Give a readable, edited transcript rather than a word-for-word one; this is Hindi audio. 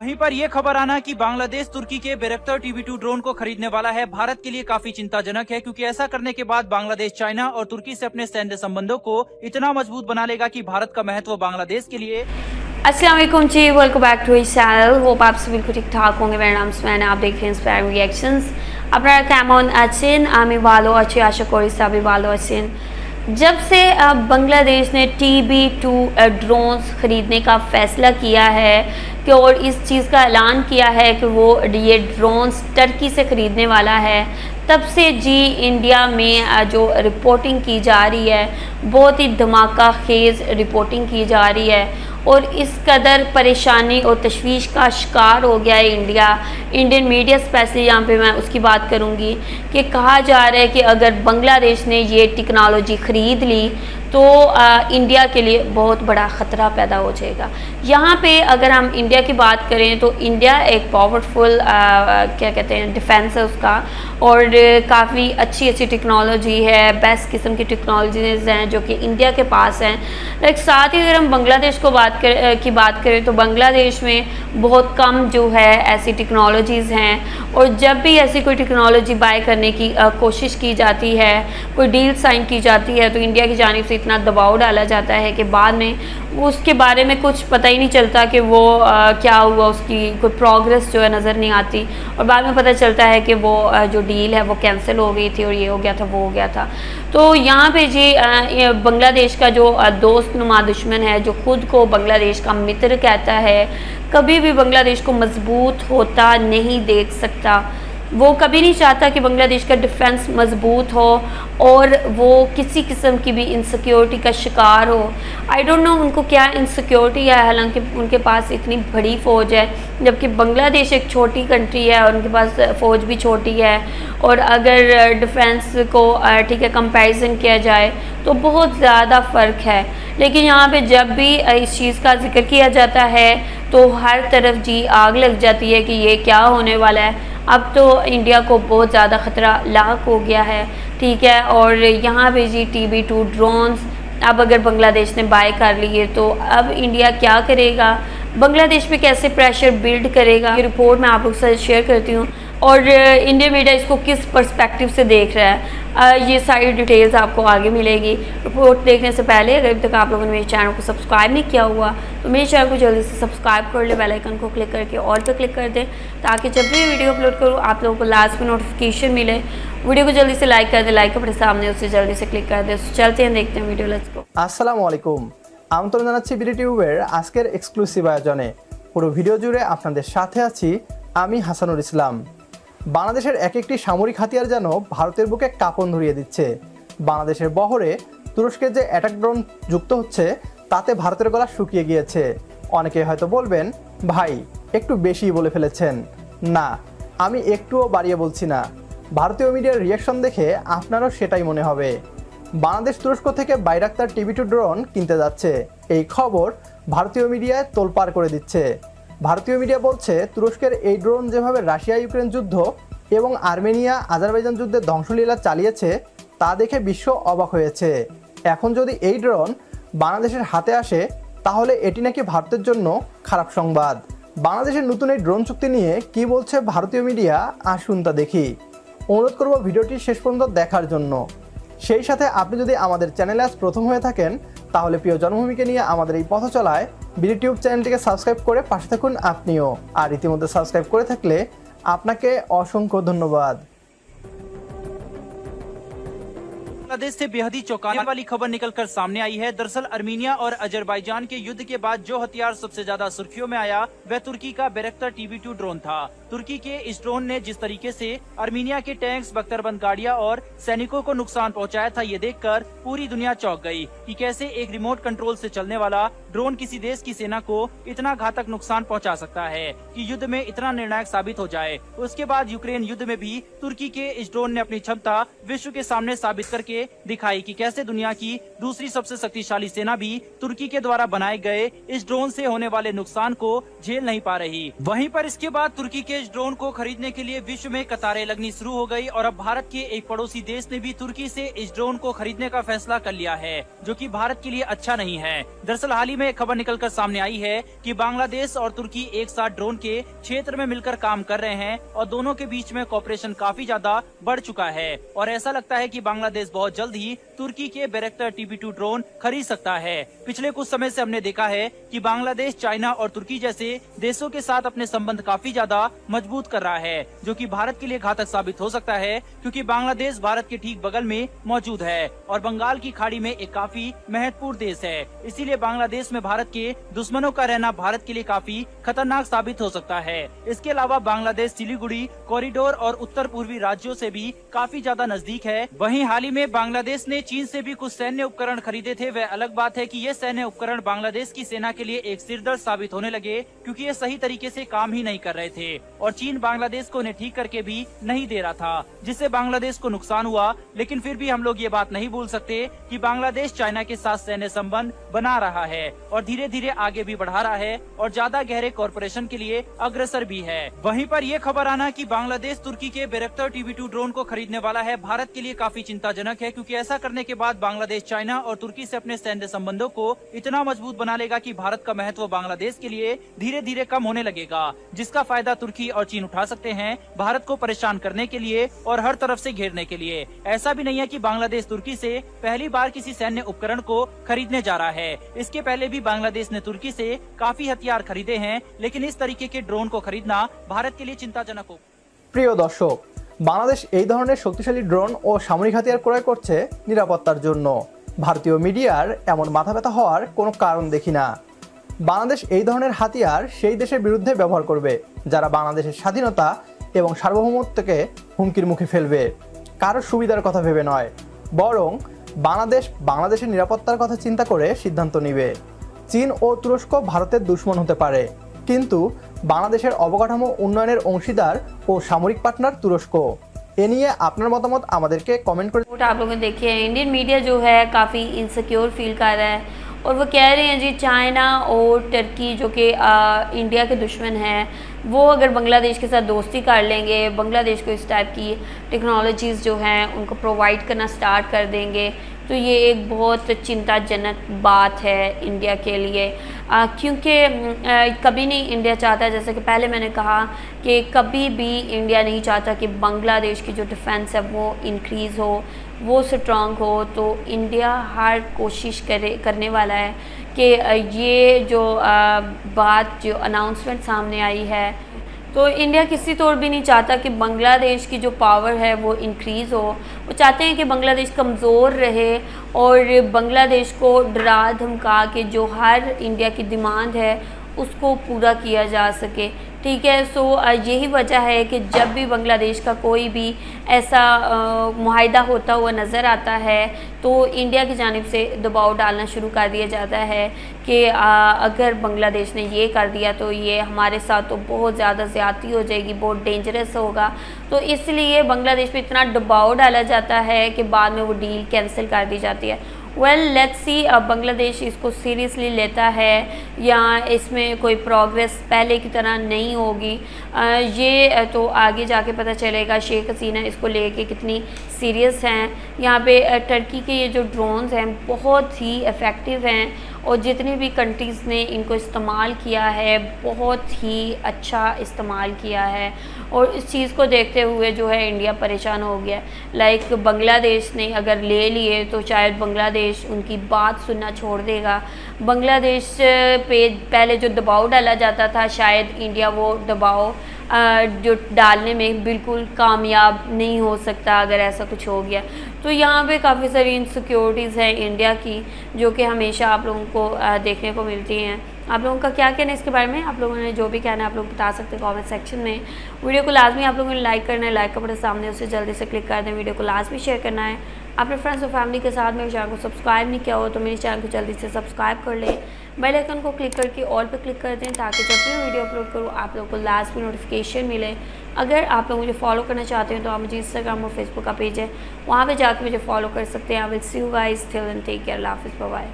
वहीं पर यह खबर आना कि बांग्लादेश तुर्की के बैरक्टर TB2 ड्रोन को खरीदने वाला है भारत के लिए काफी चिंताजनक है, क्योंकि ऐसा करने के बाद बांग्लादेश चाइना और तुर्की से अपने सैन्य संबंधों को इतना मजबूत बना लेगा कि भारत का महत्व बांग्लादेश के लिए। अस्सलाम वालेकुम जी, welcome back to his channel. Hope आप सभी बिल्कुल ठीक ठाक होंगे। मेरा नाम सुमैन, आप देख रहे हैं इंस्पायर रिएक्शंस। আপনারা কেমন আছেন? আমি ভালো আছি, আশা করি সবাই ভালো আছেন। जब से बांग्लादेश ने TB2 ड्रोन्स ख़रीदने का फ़ैसला किया है कि और इस चीज़ का ऐलान किया है कि वो ये ड्रोन्स टर्की से ख़रीदने वाला है, तब से जी इंडिया में जो रिपोर्टिंग की जा रही है बहुत ही धमाका खेज़ रिपोर्टिंग की जा रही है और इस कदर परेशानी और तशवीश का शिकार हो गया है इंडियन मीडिया स्पेशली। यहाँ पे मैं उसकी बात करूँगी कि कहा जा रहा है कि अगर बांग्लादेश ने ये टेक्नोलॉजी ख़रीद ली तो इंडिया के लिए बहुत बड़ा ख़तरा पैदा हो जाएगा। यहाँ पे अगर हम इंडिया की बात करें तो इंडिया एक पावरफुल क्या कहते हैं डिफेंस है उसका, और काफ़ी अच्छी टेक्नोलॉजी है, बेस्ट किस्म की टेक्नोलॉजीज़ हैं जो कि इंडिया के पास हैं। लेकिन साथ ही अगर हम बांग्लादेश को बात करें तो बांग्लादेश में बहुत कम जो है ऐसी टेक्नोलॉजीज़ हैं, और जब भी ऐसी कोई टेक्नोलॉजी बाय करने की कोशिश की जाती है, कोई डील साइन की जाती है, तो इंडिया की जानिब से इतना दबाव डाला जाता है कि बाद में उसके बारे में कुछ पता ही नहीं चलता कि वो क्या हुआ, उसकी कोई प्रोग्रेस जो है नज़र नहीं आती, और बाद में पता चलता है कि वो जो डील है वो कैंसिल हो गई थी और ये हो गया था, वो हो गया था। तो यहाँ पे जी बांग्लादेश का जो दोस्त नुमा दुश्मन है, जो खुद को बांग्लादेश का मित्र कहता है, कभी भी बांग्लादेश को मजबूत होता नहीं देख सकता। वो कभी नहीं चाहता कि बांग्लादेश का डिफेंस मजबूत हो और वो किसी किस्म की भी इनसिक्योरिटी का शिकार हो। आई डोंट नो उनको क्या इनसिक्योरिटी है, हालांकि उनके पास इतनी बड़ी फ़ौज है, जबकि बांग्लादेश एक छोटी कंट्री है और उनके पास फ़ौज भी छोटी है। और अगर डिफेंस को ठीक है कंपैरिजन किया जाए तो बहुत ज़्यादा फ़र्क है। लेकिन यहाँ पे जब भी इस चीज़ का जिक्र किया जाता है तो हर तरफ जी आग लग जाती है कि ये क्या होने वाला है। अब तो इंडिया को बहुत ज़्यादा ख़तरा लाक हो गया है, ठीक है। और यहाँ पे जी TB2 ड्रोन्स अब अगर बांग्लादेश ने बाय कर लिए तो अब इंडिया क्या करेगा, बांग्लादेश पे कैसे प्रेशर बिल्ड करेगा, ये रिपोर्ट मैं आप लोग से शेयर करती हूँ और इंडियन मीडिया इसको किस पर्सपेक्टिव से देख रहा है। ये सारी डिटेल्स आपको आगे मिलेगी। रिपोर्ट देखने से पहले अगर अभी तक आप लोगों ने मेरे चैनल को सब्सक्राइब नहीं किया हुआ तो मेरे चैनल को जल्दी से सब्सक्राइब कर ले, बेल आइकन को क्लिक करके ऑल पे क्लिक कर दें, ताकि जब भी वीडियो अपलोड करूँ आप लोगों को लास्ट में नोटिफिकेशन मिले। वीडियो को जल्दी से लाइक कर दें, लाइक अपने सामने उससे जल्दी से क्लिक कर दें। चलते हैं, देखते हैं वीडियो, लेट्स गो। আসসালামু আলাইকুম, আমন্ত্রণ জানাচ্ছি বিডি টিউবের আজকের এক্সক্লুসিভ আয়োজনে। পুরো ভিডিও জুড়ে আপনাদের সাথে আছি আমি হাসানুর ইসলাম। বাংলাদেশের এক একটি সামরিক হাতিয়ার যেন ভারতের বুকে কাঁপন ধরিয়ে দিচ্ছে। বাংলাদেশের বহরে তুরস্কের যে অ্যাটাক ড্রোন যুক্ত হচ্ছে তাতে ভারতের গলা শুকিয়ে গিয়েছে। অনেকে হয়তো বলবেন ভাই একটু বেশি বলে ফেলেছেন। না, আমি একটুও বাড়িয়ে বলছি না। ভারতীয় মিডিয়ার রিয়াকশন দেখে আপনারও সেটাই মনে হবে। বাংলাদেশ তুরস্ক থেকে বাইরাক্তার TB2 ড্রোন কিনতে যাচ্ছে, এই খবর ভারতীয় মিডিয়ায় তোলপাড় করে দিচ্ছে। ভারতীয় মিডিয়া বলছে তুরস্কের এই ড্রোন যেভাবে রাশিয়া ইউক্রেন যুদ্ধ এবং আর্মেনিয়া আজারবাইজান যুদ্ধে ধ্বংসলীলা চালিয়েছে তা দেখে বিশ্ব অবাক হয়েছে। এখন যদি এই ড্রোন বাংলাদেশের হাতে আসে তাহলে এটি নাকি ভারতের জন্য খারাপ সংবাদ। বাংলাদেশের নতুন এই ড্রোন চুক্তি নিয়ে কি বলছে ভারতীয় মিডিয়া, আসুন তা দেখি। অনুরোধ করব ভিডিওটি শেষ পর্যন্ত দেখার জন্য। সেই সাথে আপনি যদি আমাদের চ্যানেলে আজ প্রথম হয়ে থাকেন তাহলে প্রিয় জন্মভূমিকে নিয়ে আমাদের এই পথ চলায় বিডি টিউব চ্যানেলটিকে সাবস্ক্রাইব করে পাশে থাকুন আপনিও। আর ইতিমধ্যে সাবস্ক্রাইব করে থাকলে আপনাকে অসংখ্য ধন্যবাদ। बांग्लादेश से बेहद ही चौंकाने वाली खबर निकलकर सामने आई है। दरअसल आर्मीनिया और अजरबैजान के युद्ध के बाद जो हथियार सबसे ज्यादा सुर्खियों में आया वह तुर्की का बैरक्टर TB2 ड्रोन था। तुर्की के इस ड्रोन ने जिस तरीके से आर्मीनिया के टैंक्स, बख्तरबंद गाड़ियां और सैनिकों को नुकसान पहुंचाया था, ये देखकर पूरी दुनिया चौंक गई कि कैसे एक रिमोट कंट्रोल से चलने वाला ड्रोन किसी देश की सेना को इतना घातक नुकसान पहुंचा सकता है कि युद्ध में इतना निर्णायक साबित हो जाए। उसके बाद यूक्रेन युद्ध में भी तुर्की के इस ड्रोन ने अपनी क्षमता विश्व के सामने साबित करके दिखाई कि कैसे दुनिया की दूसरी सबसे शक्तिशाली सेना भी तुर्की के द्वारा बनाए गए इस ड्रोन से होने वाले नुकसान को झेल नहीं पा रही। वहीं पर इसके बाद तुर्की के इस ड्रोन को खरीदने के लिए विश्व में कतारें लगनी शुरू हो गई और अब भारत के एक पड़ोसी देश ने भी तुर्की से इस ड्रोन को खरीदने का फैसला कर लिया है, जो कि भारत के लिए अच्छा नहीं है। दरअसल हाल ही में एक खबर निकलकर सामने आई है कि बांग्लादेश और तुर्की एक साथ ड्रोन के क्षेत्र में मिलकर काम कर रहे हैं और दोनों के बीच में कोऑपरेशन काफी ज्यादा बढ़ चुका है और ऐसा लगता है कि बांग्लादेश बहुत जल्द ही तुर्की के बैरक्टर TB2 ड्रोन खरीद सकता है। पिछले कुछ समय से हमने देखा है कि बांग्लादेश चाइना और तुर्की जैसे देशों के साथ अपने संबंध काफी ज्यादा मजबूत कर रहा है, जो कि भारत के लिए घातक साबित हो सकता है, क्योंकि बांग्लादेश भारत के ठीक बगल में मौजूद है और बंगाल की खाड़ी में एक काफी महत्वपूर्ण देश है। इसीलिए बांग्लादेश में भारत के दुश्मनों का रहना भारत के लिए काफी खतरनाक साबित हो सकता है। इसके अलावा बांग्लादेश सिलीगुड़ी कॉरिडोर और उत्तर पूर्वी राज्यों से भी काफी ज्यादा नजदीक है। वहीं हाल ही में बांग्लादेश ने चीन से भी कुछ सैन्य उपकरण खरीदे थे। वह अलग बात है कि ये सैन्य उपकरण बांग्लादेश की सेना के लिए एक सिरदर्द साबित होने लगे, क्योंकि ये सही तरीके से काम ही नहीं कर रहे थे और चीन बांग्लादेश को उन्हें ठीक करके भी नहीं दे रहा था, जिससे बांग्लादेश को नुकसान हुआ। लेकिन फिर भी हम लोग ये बात नहीं भूल सकते कि बांग्लादेश चाइना के साथ सैन्य संबंध बना रहा है और धीरे धीरे आगे भी बढ़ा रहा है और ज्यादा गहरे कॉर्पोरेशन के लिए अग्रसर भी है। वहीं पर यह खबर आना कि बांग्लादेश तुर्की के बैरक्टर TB2 ड्रोन को खरीदने वाला है, भारत के लिए काफी चिंताजनक है, क्योंकि ऐसा करने के बाद बांग्लादेश चाइना और तुर्की से अपने सैन्य संबंधों को इतना मजबूत बना लेगा कि भारत का महत्व बांग्लादेश के लिए धीरे धीरे कम होने लगेगा, जिसका फायदा तुर्की और चीन उठा सकते हैं भारत को परेशान करने के लिए और हर तरफ से घेरने के लिए। ऐसा भी नहीं है कि बांग्लादेश तुर्की से पहली बार किसी सैन्य उपकरण को खरीदने जा रहा है। इसके पहले भी बांग्लादेश ने तुर्की से काफी हथियार खरीदे हैं, लेकिन इस तरीके के ड्रोन को खरीदना भारत के लिए चिंताजनक हो। প্রিয় দর্শক, বাংলাদেশ এই ধরনের শক্তিশালী ড্রোন ও সামরিক হাতিয়ার ক্রয় করছে নিরাপত্তার জন্য। ভারতীয় মিডিয়ার এমন মাথা ব্যথা হওয়ার কোনো কারণ দেখি না। বাংলাদেশ এই ধরনের হাতিয়ার সেই দেশের বিরুদ্ধে ব্যবহার করবে যারা বাংলাদেশের স্বাধীনতা এবং সার্বভৌমত্বকে হুমকির মুখে ফেলবে। কারো সুবিধার কথা ভেবে নয়, বরং বাংলাদেশের নিরাপত্তার কথা চিন্তা করে সিদ্ধান্ত নেবে। চীন ও তুরস্ক ভারতের দুশ্মন হতে পারে, কিন্তু বাংলাদেশের অবকাঠামো উন্নয়নের অংশীদার ও সামরিক পার্টনার তুরস্ক। এ নিয়ে আপনার মতামত আমাদেরকে কমেন্ট করে। आप लोगों ने देखी है, इंडियन मीडिया जो है काफ़ी इनसिक्योर फील कर रहा है और वो कह रहे हैं जी चाइना और टर्की जो कि इंडिया के दुश्मन हैं, वो अगर बांग्लादेश के साथ दोस्ती कर लेंगे, बांग्लादेश को इस टाइप की टेक्नोलॉजीज़ जो हैं उनको प्रोवाइड करना स्टार्ट कर देंगे, तो ये एक बहुत चिंताजनक बात है इंडिया के लिए। क्योंकि कभी नहीं इंडिया चाहता, जैसे कि पहले मैंने कहा कि कभी भी इंडिया नहीं चाहता कि बांग्लादेश की जो डिफेंस है वो इंक्रीज़ हो, वो स्ट्रॉन्ग हो। तो इंडिया हर कोशिश करने वाला है कि ये जो बात जो अनाउंसमेंट सामने आई है, तो इंडिया किसी तौर भी नहीं चाहता कि बांग्लादेश की जो पावर है वो इंक्रीज़ हो। वो चाहते हैं कि बांग्लादेश कमज़ोर रहे और बांग्लादेश को डरा धमका के जो हर इंडिया की डिमांड है उसको पूरा किया जा सके। ठीक है, सो यही वजह है कि जब भी बांग्लादेश का कोई भी ऐसा मुआहदा होता हुआ नज़र आता है तो इंडिया की जानिब से दबाव डालना शुरू कर दिया जाता है कि अगर बांग्लादेश ने ये कर दिया तो ये हमारे साथ तो बहुत ज़्यादा ज़्यादती हो जाएगी, बहुत डेंजरस होगा। तो इसलिए बांग्लादेश पे इतना दबाव डाला जाता है कि बाद में वो डील कैंसिल कर दी जाती है। वेल लेट्स सी बांग्लादेश इसको सीरियसली लेता है या इसमें कोई प्रोग्रेस पहले की तरह नहीं होगी, ये तो आगे जाके पता चलेगा। शेख हसीना इसको लेके कितनी सीरियस हैं। यहाँ पे टर्की के ये जो ड्रोन्स हैं बहुत ही इफ़ेक्टिव हैं और जितनी भी कंट्रीज़ ने इनको इस्तेमाल किया है बहुत ही अच्छा इस्तेमाल किया है और इस चीज़ को देखते हुए जो है इंडिया परेशान हो गया। लाइक बांग्लादेश ने अगर ले लिए तो शायद बांग्लादेश उनकी बात सुनना छोड़ देगा। बांग्लादेश पे पहले जो दबाव डाला जाता था शायद इंडिया वो दबाव जो डालने में बिल्कुल कामयाब नहीं हो सकता अगर ऐसा कुछ हो गया। तो यहाँ पे काफ़ी सारी इनसिक्योरिटीज़ हैं इंडिया की जो कि हमेशा आप लोगों को देखने को मिलती हैं। आप लोगों का क्या कहना है इसके बारे में? आप लोगों ने जो भी कहना है आप लोग बता सकते हैं कमेंट सेक्शन में। वीडियो को लाजमी आप लोगों ने लाइक करना है, लाइक का बटन सामने उसे जल्दी से क्लिक कर दें। वीडियो को लाजमी शेयर करना है अपने फ्रेंड्स और फैमिली के साथ। मेरे चैनल को सब्सक्राइब नहीं किया हो तो मेरे चैनल को जल्दी से सब्सक्राइब कर लें, बेल आइकन को क्लिक करके ऑल पे क्लिक कर दें ताकि जब भी वीडियो अपलोड करूँ आप लोगों को लास्ट में नोटिफिकेशन मिले। अगर आप लोग मुझे फॉलो करना चाहते हैं तो आप मुझे इंस्टाग्राम और फेसबुक का पेज है वहाँ पे जाकर मुझे फॉलो कर सकते हैं। I will see you guys, till then take care, अल्लाह हाफिज़, बाय बाय।